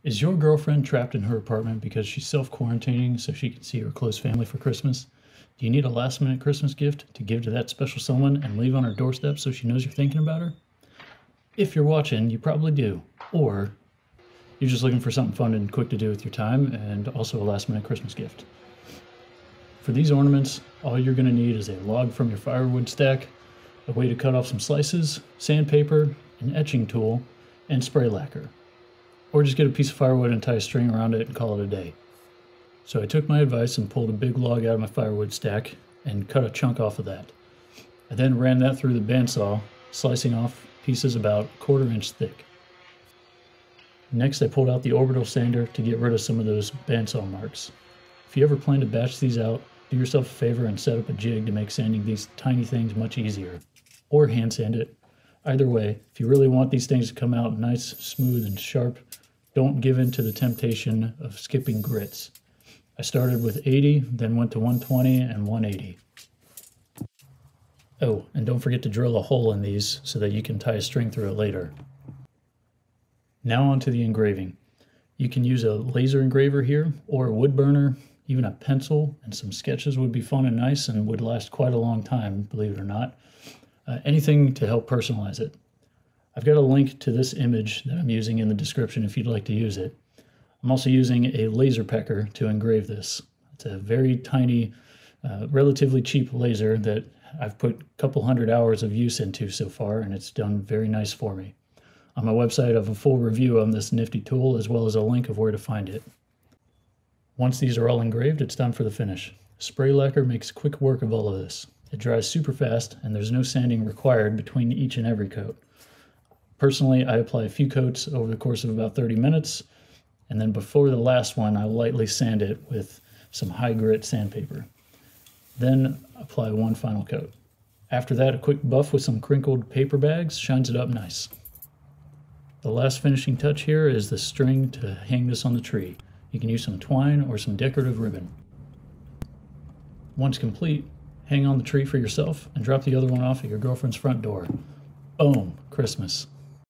Is your girlfriend trapped in her apartment because she's self-quarantining so she can see her close family for Christmas? Do you need a last-minute Christmas gift to give to that special someone and leave on her doorstep so she knows you're thinking about her? If you're watching, you probably do. Or you're just looking for something fun and quick to do with your time and also a last-minute Christmas gift. For these ornaments, all you're going to need is a log from your firewood stack, a way to cut off some slices, sandpaper, an etching tool, and spray lacquer. Or just get a piece of firewood and tie a string around it and call it a day. So I took my advice and pulled a big log out of my firewood stack and cut a chunk off of that. I then ran that through the bandsaw, slicing off pieces about 1/4 inch thick. Next, I pulled out the orbital sander to get rid of some of those bandsaw marks. If you ever plan to batch these out, do yourself a favor and set up a jig to make sanding these tiny things much easier. Or hand sand it. Either way, if you really want these things to come out nice, smooth, and sharp, don't give in to the temptation of skipping grits. I started with 80, then went to 120 and 180. Oh, and don't forget to drill a hole in these so that you can tie a string through it later. Now on to the engraving. You can use a laser engraver here, or a wood burner, even a pencil, and some sketches would be fun and nice and would last quite a long time, believe it or not. Anything to help personalize it. I've got a link to this image that I'm using in the description if you'd like to use it. I'm also using a LaserPecker to engrave this. It's a very tiny, relatively cheap laser that I've put a couple hundred hours of use into so far, and it's done very nice for me. On my website, I have a full review on this nifty tool, as well as a link of where to find it. Once these are all engraved, it's time for the finish. Spray lacquer makes quick work of all of this. It dries super fast, and there's no sanding required between each and every coat. Personally, I apply a few coats over the course of about 30 minutes, and then before the last one, I lightly sand it with some high grit sandpaper. Then apply one final coat. After that, a quick buff with some crinkled paper bags shines it up nice. The last finishing touch here is the string to hang this on the tree. You can use some twine or some decorative ribbon. Once complete, hang on the tree for yourself and drop the other one off at your girlfriend's front door. Boom, Christmas.